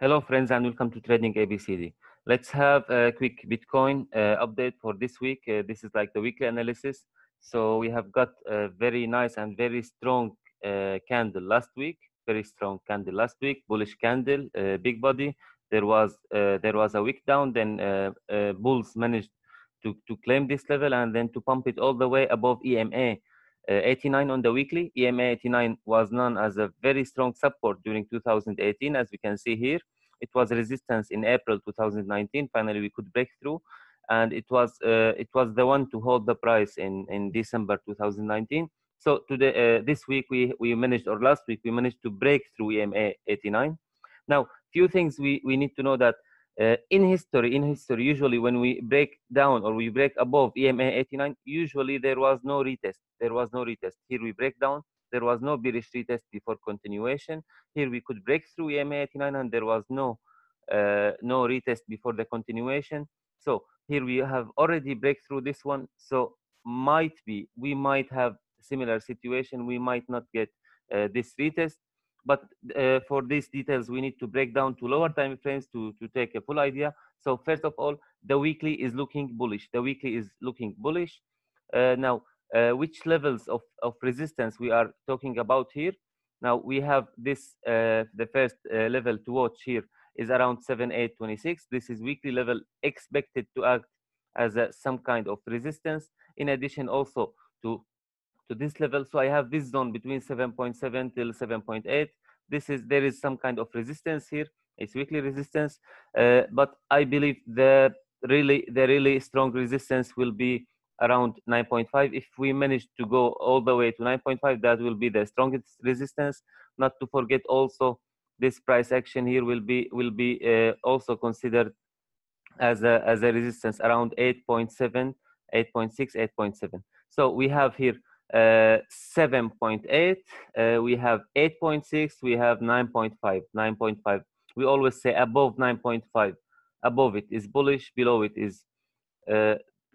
Hello, friends, and welcome to Trading ABCD. Let's have a quick Bitcoin update for this week. This is like the weekly analysis. So we have got a very nice and very strong candle last week. Very strong candle last week. Bullish candle, big body. There was a week down. Then bulls managed to claim this level and then to pump it all the way above EMA 89 on the weekly. EMA 89 was known as a very strong support during 2018, as we can see here. It was resistance in April 2019. Finally, we could break through, and it was the one to hold the price in December 2019. So today, this week we managed, or last week we managed to break through EMA 89. Now, few things we need to know that in history, usually when we break down or we break above EMA 89, usually there was no retest. There was no retest. Here we break down. There was no bearish retest before continuation. Here we could break through EMA 89, and there was no retest before the continuation. So here we have already break through this one. So we might have similar situation. We might not get this retest. But for these details, we need to break down to lower time frames to take a full idea. So first of all, the weekly is looking bullish. The weekly is looking bullish. Now, which levels of resistance we are talking about here? Now we have this, the first level to watch here is around 7826. This is weekly level expected to act as some kind of resistance. In addition also to this level. So I have this zone between 7.7 till 7.8. There is some kind of resistance here. It's weekly resistance, but I believe the really strong resistance will be around 9.5. If we manage to go all the way to 9.5, that will be the strongest resistance. Not to forget also, this price action here will be also considered as a resistance around 8.7, 8.6, 8.7. So we have here 7.8, we have 8.6, we have 9.5, 9.5. We always say above 9.5. Above it is bullish, below it is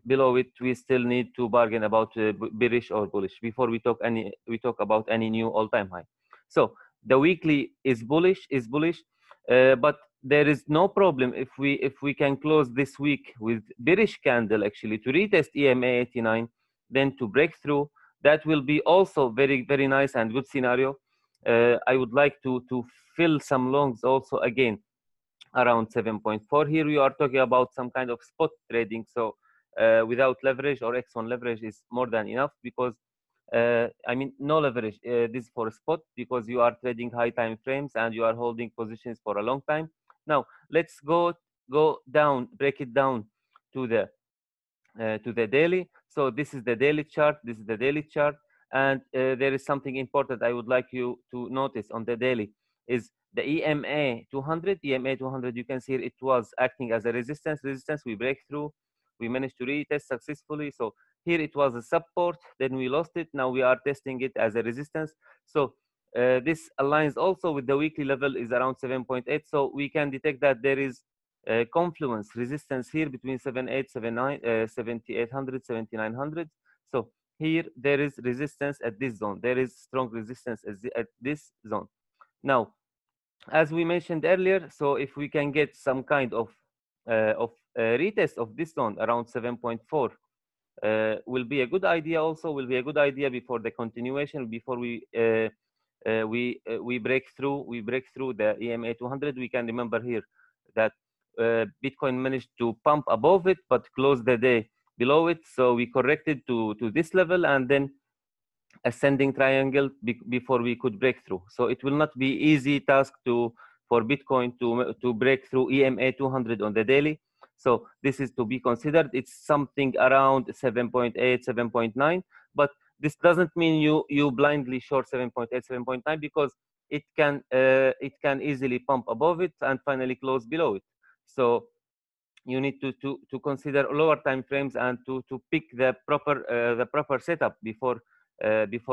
below it we still need to bargain about bearish or bullish before we talk about any new all-time high. So the weekly is bullish, but there is no problem if we can close this week with bearish candle actually to retest EMA 89, then to break through. That will be also very nice and good scenario. I would like to fill some longs also again around 7.4. Here we are talking about some kind of spot trading, so without leverage or X1 leverage is more than enough, because I mean no leverage. This is for spot because you are trading high time frames and you are holding positions for a long time. Now let's go down, break it down to the daily. So this is the daily chart. This is the daily chart, and there is something important I would like you to notice on the daily is the EMA 200. EMA 200, you can see it was acting as a resistance. We break through. We managed to retest successfully. So here it was a support, then we lost it. Now we are testing it as a resistance. So this aligns also with the weekly level is around 7.8. So we can detect that there is confluence resistance here between 7800, 7900. So here there is resistance at this zone. There is strong resistance at this zone. Now, as we mentioned earlier, so if we can get some kind of retest of this zone around 7.4, will be a good idea. Also, will be a good idea before the continuation, before we break through the EMA 200. We can remember here that Bitcoin managed to pump above it but closed the day below it. So we corrected to this level and then ascending triangle before we could break through. So it will not be easy task for Bitcoin to break through EMA 200 on the daily. So this is to be considered. It's something around 7.8, 7.9, but this doesn't mean you blindly short 7.8, 7.9, because it can easily pump above it and finally close below it. So you need to consider lower time frames and to pick the proper setup before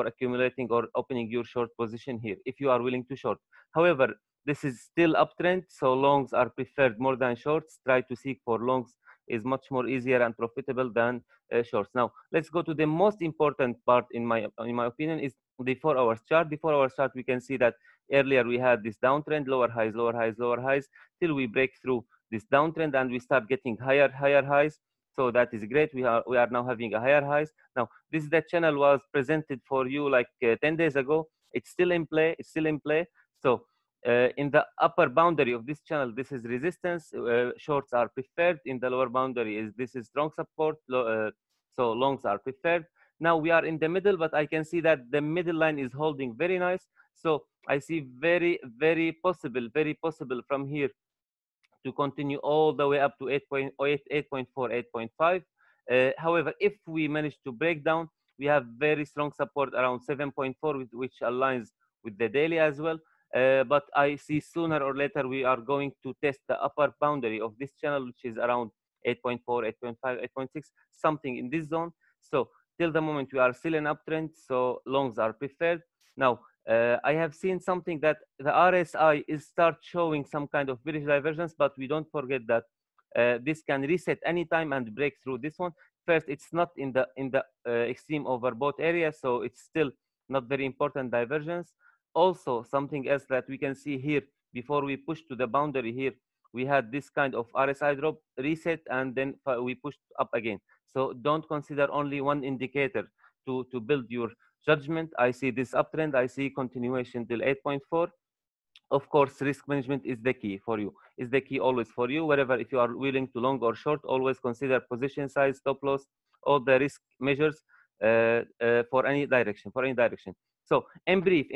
accumulating or opening your short position here, if you are willing to short. However, this is still uptrend, so longs are preferred more than shorts. Try to seek for longs, is much more easier and profitable than shorts. Now let's go to the most important part in my opinion, is the 4-hour chart. The 4-hour chart, we can see that earlier we had this downtrend, lower highs, lower highs, lower highs, till we break through this downtrend and we start getting higher highs. So that is great. We are now having a higher highs. Now this is the channel was presented for you like 10 days ago. It's still in play. It's still in play. So in the upper boundary of this channel, this is resistance. Shorts are preferred. In the lower boundary, this is strong support. So longs are preferred. Now we are in the middle, but I can see that the middle line is holding very nice. So I see very possible from here to continue all the way up to 8.4, 8.5. However, if we manage to break down, we have very strong support around 7.4, which aligns with the daily as well. But I see sooner or later we are going to test the upper boundary of this channel, which is around 8.4, 8.5, 8.6, something in this zone. So till the moment we are still in uptrend, so longs are preferred. Now, I have seen something that the RSI is start showing some kind of bearish divergence, but we don't forget that this can reset anytime and break through this one. First, it's not in the extreme overbought area, so it's still not very important divergence. Also, something else that we can see here before we push to the boundary here, we had this kind of RSI drop, reset, and then we pushed up again. So don't consider only one indicator to build your judgment. I see this uptrend. I see continuation till 8.4. Of course, risk management is the key for you. Is the key always for you. Wherever, if you are willing to long or short, always consider position size, stop loss, all the risk measures for any direction. So in brief,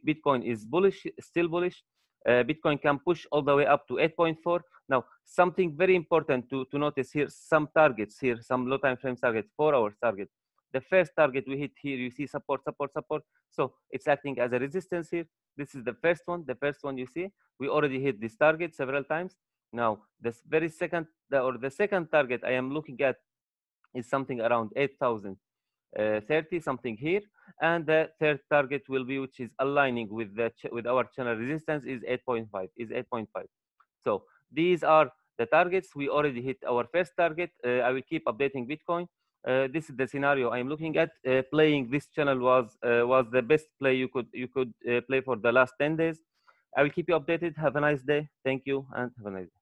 Bitcoin is bullish, still bullish. Bitcoin can push all the way up to 8.4. Now, something very important to notice here, some targets here, some low time frame targets, 4 hours target. The first target we hit here, you see support. So it's acting as a resistance here. This is the first one you see. We already hit this target several times. Now, this very second, the second target I am looking at is something around 8,030, something here. And the third target will be, which is aligning with our channel resistance, is 8.5. So these are the targets. We already hit our first target. I will keep updating Bitcoin. This is the scenario I'm looking at. Playing this channel was the best play you could play for the last 10 days. I will keep you updated. Have a nice day. Thank you, and have a nice day.